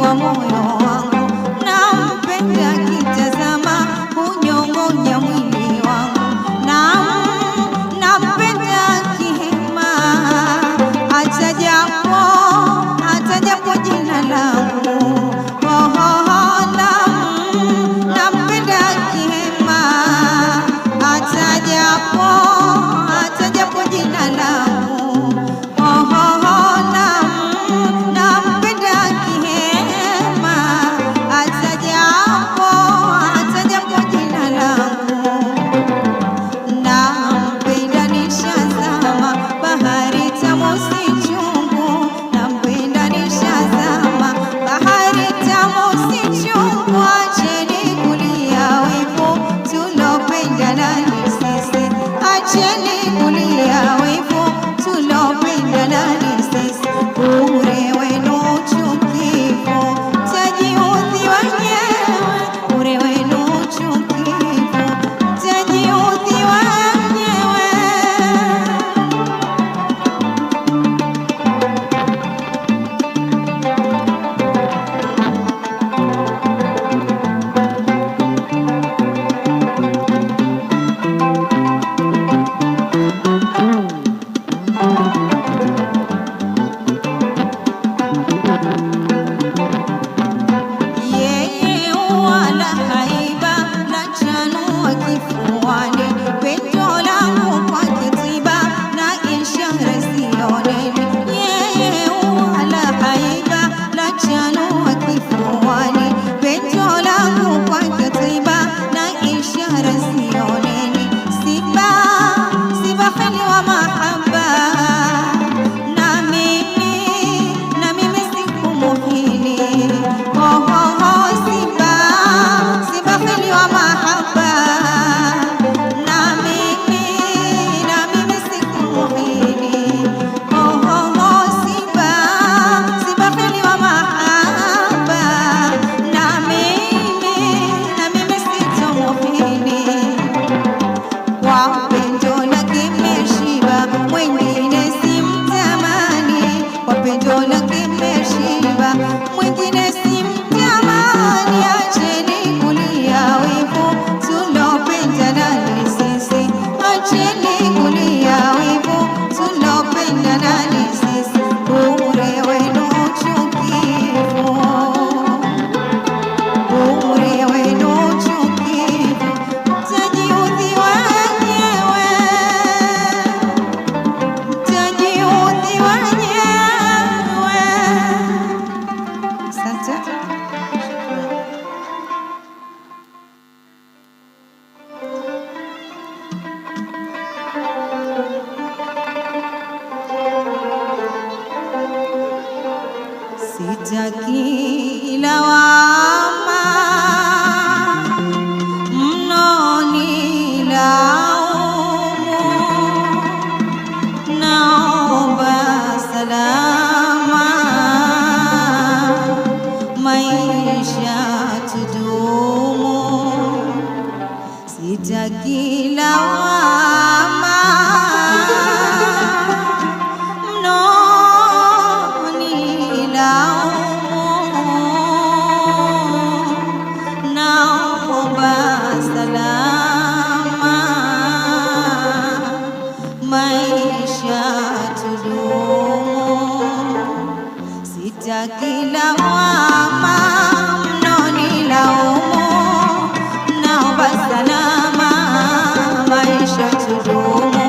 wa moyo wangu, nampenda kitazama hunyong'onya mwili wangu, nampenda kihema, hata japo jina langu nampenda kihema, hata japo jina langu nampenda kihema, hata japo jina langu nampenda nishazama bahari tamu si chungu, nampenda nishazama bahari tamu si chungu, acheni kulia wivu tulopendana ni sisi, acheni kulia wivu tulopendana ni sisi, bure wenu chukivu tajiudhi wenyewe, bure wenu chukivu tajiudhi wenyewe. Yeye wala haiba la chanua kifuani, pendo langu kwake tiba na ishara sioneni. Yeye wala haiba la chanua kifuani, pendo langu kwake tiba na ishara sioneni. Siba khali wa mahaba, na mimi sikumuhini. Siba khali wa mahaba, na mimi sikumuhini. Siba khali wa mahaba, na mimi sitomuhini. Kwa pendo lake nimeshiba, mwingine simtamani. Kwa pendo lake nimeshiba, mwingine simtamani. Acheni kulia wivu tulopendana ni sisi, acheni kulia wivu tulopendana ni sisi, bure wenu chukivu, bure wenu chukivu tajiudhi wenyewe, tajiudhi wenyewe. Asante. Sitaki lawama mnonilaumu, naomba salama maisha tudumu. Sitaki lawama mnonilaumu, naomba salama maisha tudumu. Sitaki lawama mnonilaumu, naomba salama maisha tudumu.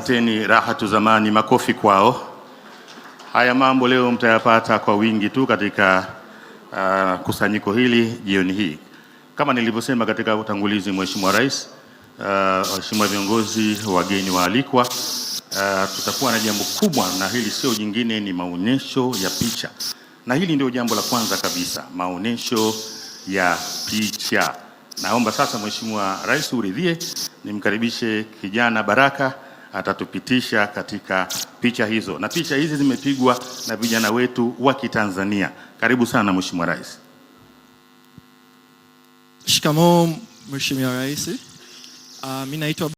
Asanteni Rahatu Zamani, makofi kwao. Haya mambo leo mtayapata kwa wingi tu katika kusanyiko hili jioni hii. Kama nilivyosema katika utangulizi, Mheshimiwa Rais, Mheshimiwa viongozi, wageni waalikwa, tutakuwa na jambo kubwa, na hili sio jingine, ni maonyesho ya picha. Na hili ndio jambo la kwanza kabisa, maonyesho ya picha. Naomba sasa Mheshimiwa Rais uridhie nimkaribishe kijana Baraka, atatupitisha katika picha hizo, na picha hizi zimepigwa na vijana wetu wa Kitanzania. Karibu sana Mheshimiwa Rais. Shikamoo Mheshimiwa Rais. Mimi naitwa